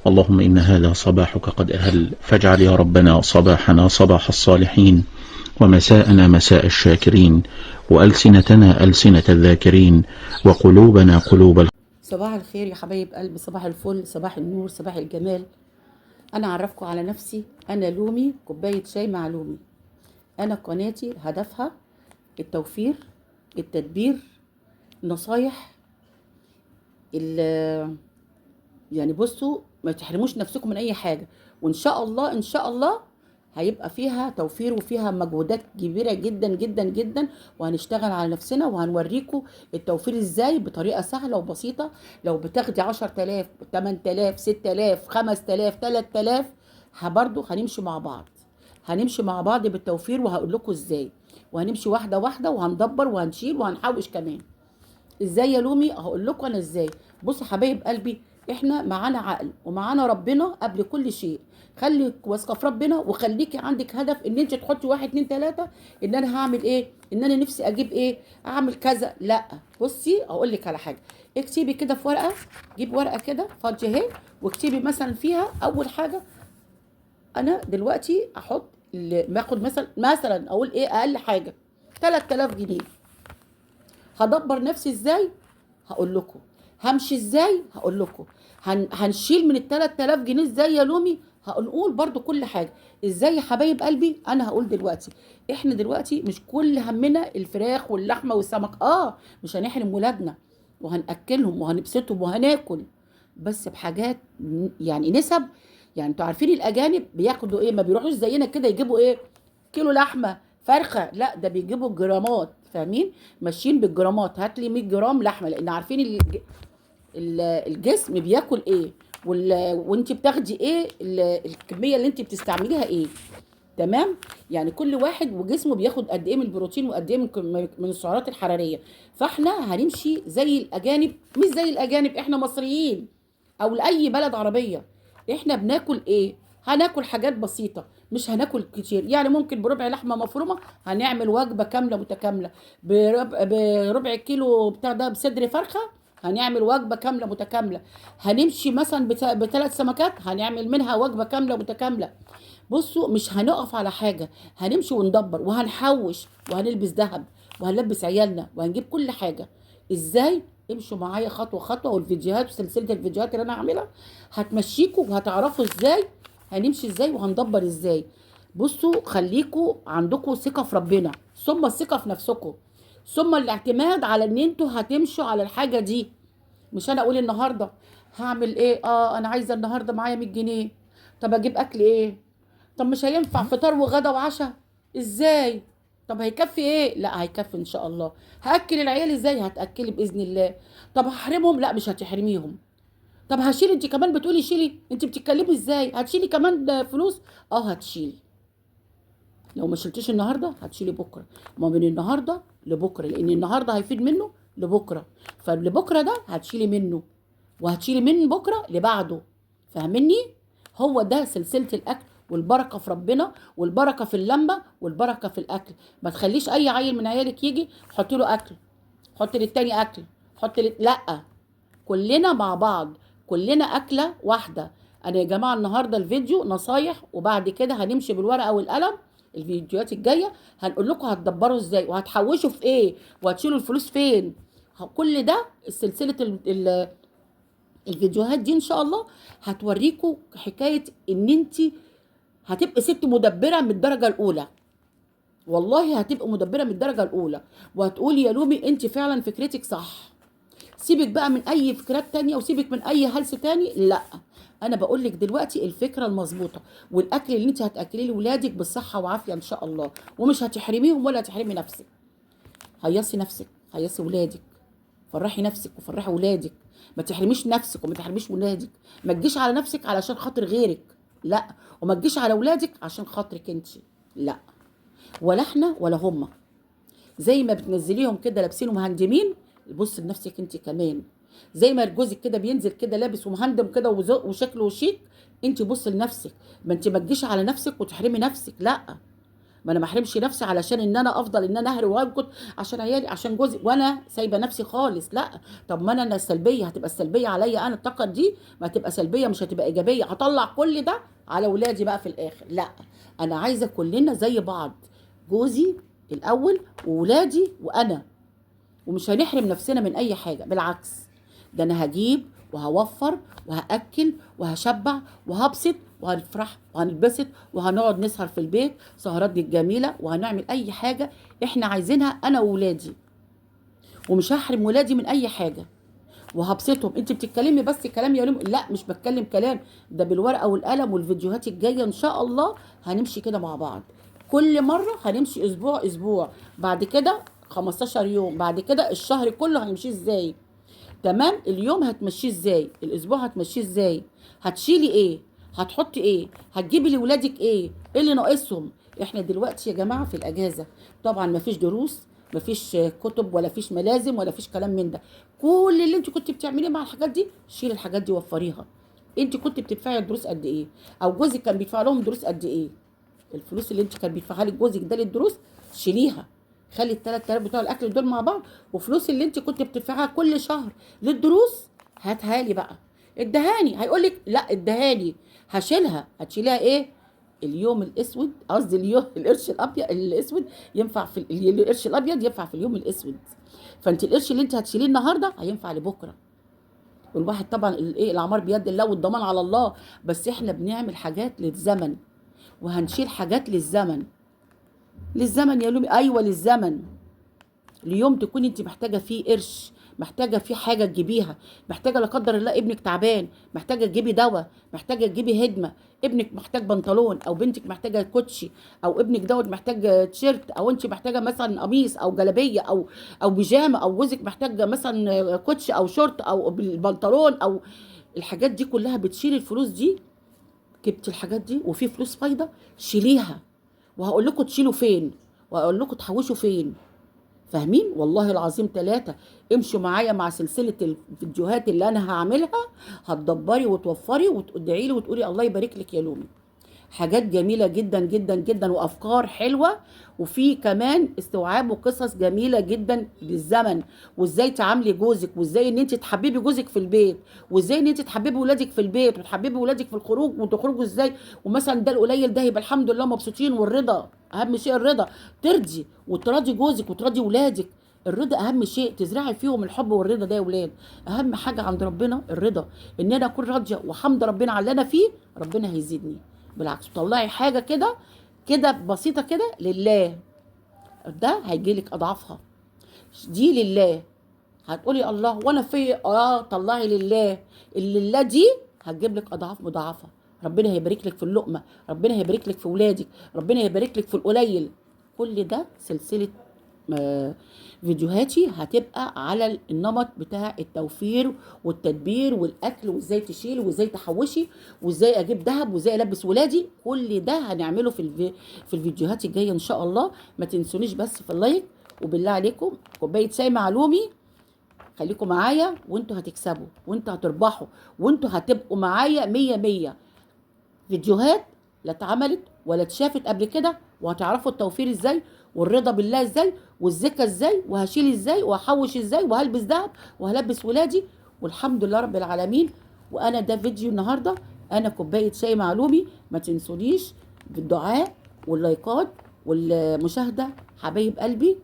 اللهم إن هذا صباحك قد أهل، فاجعل يا ربنا صباحنا صباح الصالحين، ومساءنا مساء الشاكرين، وألسنتنا ألسنة الذاكرين، وقلوبنا قلوب. صباح الخير يا حبايب قلبي، صباح الفل، صباح النور، صباح الجمال. انا اعرفكم على نفسي، انا لومي، كوبايه شاي مع لومي. انا قناتي هدفها التوفير، التدبير، نصايح. يعني بصوا، ما تحرموش نفسكم من اي حاجه، وان شاء الله ان شاء الله هيبقى فيها توفير وفيها مجهودات كبيره جدا جدا جدا، وهنشتغل على نفسنا وهنوريكم التوفير ازاي بطريقه سهله وبسيطه. لو بتاخدي 10,000 8,000 6,000 5,000 3,000 برضه هنمشي مع بعض، هنمشي مع بعض بالتوفير، وهقول لكم ازاي، وهنمشي واحده واحده، وهندبر وهنشيل وهنحوش كمان. ازاي يا لومي؟ هقول لكم انا ازاي. بصوا حبايب قلبي، احنا معانا عقل ومعانا ربنا قبل كل شيء. خليك واثقه في ربنا، وخليكي عندك هدف ان انت تحطي 1 2 3. ان انا هعمل ايه، ان انا نفسي اجيب ايه، اعمل كذا. لا، بصي اقول لك على حاجه. اكتبي كده في ورقه، جيب ورقه كده فاضيه اهي، واكتبي مثلا فيها اول حاجه. انا دلوقتي احط باخد مثلا اقول ايه، اقل حاجه 3000 جنيه. هدبر نفسي ازاي؟ هقول لكم. همشي ازاي؟ هقول لكم. هنشيل من ال 3000 جنيه ازاي يا لومي؟ هنقول برضو كل حاجه ازاي يا حبايب قلبي. انا هقول دلوقتي، احنا دلوقتي مش كل همنا الفراخ واللحمه والسمك. مش هنحرم ولادنا، وهنأكلهم وهنبسطهم وهناكل، بس بحاجات يعني نسب. يعني انتوا عارفين الاجانب بياخدوا ايه؟ ما بيروحوش زينا كده يجيبوا ايه، كيلو لحمه فرخه، لا ده بيجيبوا الجرامات، فاهمين؟ ماشيين بالجرامات. هات لي 100 جرام لحمه، لان عارفين الجسم بياكل ايه، وانت بتاخدي ايه، الكميه اللي انت بتستعمليها ايه. تمام؟ يعني كل واحد وجسمه بياخد قد ايه من البروتين، وقد ايه من السعرات الحراريه. فاحنا هنمشي زي الاجانب، مش زي الاجانب، احنا مصريين او لاي بلد عربيه. احنا بناكل ايه؟ هناكل حاجات بسيطه، مش هناكل كتير. يعني ممكن بربع لحمه مفرومه هنعمل وجبه كامله متكامله، بربع كيلو بتاع ده بصدر فرخه هنعمل وجبه كامله متكامله. هنمشي مثلا بثلاث سمكات هنعمل منها وجبه كامله متكامله. بصوا، مش هنقف على حاجه، هنمشي وندبر وهنحوش وهنلبس ذهب وهنلبس عيالنا وهنجيب كل حاجه. ازاي؟ امشوا معايا خطوه خطوه، والفيديوهات وسلسله الفيديوهات اللي انا هعملها هتمشيكوا وهتعرفوا ازاي هنمشي ازاي وهندبر ازاي. بصوا، خليكوا عندكوا ثقه في ربنا، ثم الثقه في نفسكم، ثم الاعتماد على ان انتوا هتمشوا على الحاجه دي. مش انا اقول النهارده هعمل ايه، انا عايزه النهارده معايا 100 جنيه. طب اجيب اكل ايه؟ طب مش هينفع فطار وغدا وعشاء؟ ازاي؟ طب هيكفي ايه؟ لا هيكفي ان شاء الله. هاكل العيال ازاي؟ هتاكلي باذن الله. طب هحرمهم؟ لا مش هتحرميهم. طب هشيل؟ انت كمان بتقولي شيلي، انت بتتكلمي ازاي؟ هتشيلي كمان فلوس؟ هتشيلي. لو ما شلتيش النهارده هتشيلي بكره، ما من النهارده لبكره، لان النهارده هيفيد منه لبكره، فلبكره ده هتشيلي منه، وهتشيلي من بكره لبعده. فاهمني؟ هو ده سلسله الاكل، والبركه في ربنا، والبركه في اللمه، والبركه في الاكل. ما تخليش اي عيل من عيالك يجي حطي له اكل، حط للتاني اكل، لا، كلنا مع بعض، كلنا اكله واحده. انا يا جماعه النهارده الفيديو نصايح، وبعد كده هنمشي بالورقه والقلم. الفيديوهات الجايه هنقول لكم هتدبروا ازاي، وهتحوشوا في ايه، وهتشيلوا الفلوس فين. كل ده سلسله الفيديوهات دي ان شاء الله هتوريكم حكايه ان انت هتبقي ست مدبره من الدرجه الاولى. والله هتبقى مدبره من الدرجه الاولى، وهتقولي يا لومي انت فعلا فكرتك صح. سيبك بقى من اي فكرات تانية، وسيبك من اي هلس تاني. لا، انا بقول لك دلوقتي الفكره المظبوطه، والاكل اللي انت هتاكليه لاولادك بالصحه وعافيه ان شاء الله، ومش هتحرميهم ولا هتحرمي نفسك. هيصي نفسك، هيصي ولادك، فرحي نفسك وفرحي ولادك. ما تحرميش نفسك وما تحرميش ولادك. ما تجيش على نفسك علشان خاطر غيرك، لا، وما تجيش على ولادك عشان خاطرك انت، لا، ولا احنا ولا هما. زي ما بتنزليهم كده لابسين ومهندمين، بص لنفسك انت كمان. زي ما جوزك كده بينزل كده لابس ومهندم كده وشكله شيك، انت بص لنفسك. ما انت ما تجيش على نفسك وتحرمي نفسك، لا، ما انا ما احرمش نفسي علشان ان انا افضل ان انا اهري واركض عشان عيالي عشان جوزي وانا سايبه نفسي خالص. لا، طب ما انا السلبيه هتبقى السلبيه عليا انا، الطاقه دي ما هتبقى سلبيه مش هتبقى ايجابيه، هطلع كل ده على ولادي بقى في الاخر. لا، انا عايزه كلنا زي بعض، جوزي الاول وولادي وانا، ومش هنحرم نفسنا من اي حاجه، بالعكس ده انا هجيب وهوفر وهاكل وهشبع وهبسط وهنفرح وهنتبسط وهنقعد نسهر في البيت سهرات جميله، وهنعمل اي حاجه احنا عايزينها انا وولادي، ومش هحرم ولادي من اي حاجه وهبسطهم. انت بتتكلمي بس كلام يا ريم، لا مش بتكلم كلام، ده بالورقه والقلم، والفيديوهات الجايه ان شاء الله هنمشي كده مع بعض. كل مره هنمشي اسبوع اسبوع، بعد كده 15 يوم، بعد كده الشهر كله هنمشي ازاي. تمام، اليوم هتمشيه ازاي، الاسبوع هتمشيه ازاي، هتشيلي ايه، هتحطي ايه، هتجيبي لاولادك ايه اللي ناقصهم. احنا دلوقتي يا جماعه في الاجازه، طبعا مفيش دروس، مفيش كتب، ولا فيش ملازم، ولا فيش كلام من ده. كل اللي انت كنت بتعمليه مع الحاجات دي، شيل الحاجات دي وفريها. انت كنت بتدفعي الدروس قد ايه، او جوزك كان بيدفع لهم دروس قد ايه؟ الفلوس اللي انت كان بيدفعها لك جوزك ده للدروس شيليها، خلي ال3000 بتوع الاكل دول مع بعض، وفلوس اللي انت كنت بتدفعها كل شهر للدروس هاتها لي بقى. ادهاني، هيقول لك لا ادهاني، هشيلها. هتشيلها ايه؟ اليوم الاسود، قصدي اليوم القرش الابيض الاسود ينفع في القرش الابيض ينفع في اليوم الاسود. فانت القرش اللي انت هتشيليه النهارده هينفع لبكره. والواحد طبعا الايه الاعمار بيد الله والضمان على الله، بس احنا بنعمل حاجات للزمن، وهنشيل حاجات للزمن. للزمن يا لومي، ايوه للزمن. اليوم تكون انت محتاجه فيه قرش، محتاجه فيه حاجه تجيبيها، محتاجه لا قدر الله ابنك تعبان محتاجه تجيبي دواء، محتاجه تجيبي هدمه، ابنك محتاج بنطلون، او بنتك محتاجه كوتشي، او ابنك دوت محتاج تيشيرت، او انت محتاجه مثلا قميص او جلابيه او بيجامه، او جوزك محتاج مثلا كوتشي او شورت او بنطلون، او الحاجات دي كلها بتشيل الفلوس دي. جبتي الحاجات دي وفي فلوس فايده، شيليها، وهقول لكم تشيلوا فين، وهقول لكم تحوشوا فين. فاهمين؟ والله العظيم 3. امشوا معايا مع سلسلة الفيديوهات اللي انا هعملها، هتدبري وتوفري وتدعي لي وتقولي الله يبارك لك يا لومي. حاجات جميلة جدا جدا جدا، وافكار حلوة، وفي كمان استوعاب وقصص جميلة جدا للزمن، وازاي تعاملي جوزك، وازاي ان انت تحببي جوزك في البيت، وازاي ان انت تحببي ولادك في البيت، وتحببي ولادك في الخروج، وتخرجوا ازاي، ومثلا ده القليل ده يبقى الحمد لله مبسوطين، والرضا اهم شيء. الرضا ترضي وتراضي جوزك وتراضي ولادك، الرضا اهم شيء، تزرعي فيهم الحب والرضا ده يا ولاد. اهم حاجه عند ربنا الرضا، ان انا اكون راضيه وحمد ربنا على اللي انا فيه، ربنا هيزيدني. بالعكس طلعي حاجه كده كده بسيطه كده لله، ده هيجيلك اضعافها. دي لله، هتقولي الله وانا في طلعي لله، اللله دي هتجيب لك اضعاف مضاعفه. ربنا هيبارك لك في اللقمه، ربنا هيبارك لك في ولادك، ربنا هيبارك لك في القليل. كل ده سلسله فيديوهاتي هتبقى على النمط بتاع التوفير والتدبير والاكل، وازاي تشيل، وازاي تحوشي، وازاي اجيب ذهب، وازاي البس ولادي. كل ده هنعمله في الفيديوهات الجايه ان شاء الله. ما تنسونيش بس في اللايك، وبالله عليكم كوبايه شاي معلومي، خليكم معايا وانتوا هتكسبوا وانتوا هتربحوا وانتوا هتبقوا معايا 100. فيديوهات لا اتعملت ولا اتشافت قبل كده، وهتعرفوا التوفير ازاي، والرضا بالله ازاي، والزكاه ازاي، وهشيل ازاي، وهحوش ازاي، وهلبس دهب، وهلبس ولادي، والحمد لله رب العالمين. وانا ده فيديو النهارده، انا كوبايه شاي معلومي. ما تنسونيش بالدعاء واللايكات والمشاهده حبايب قلبي.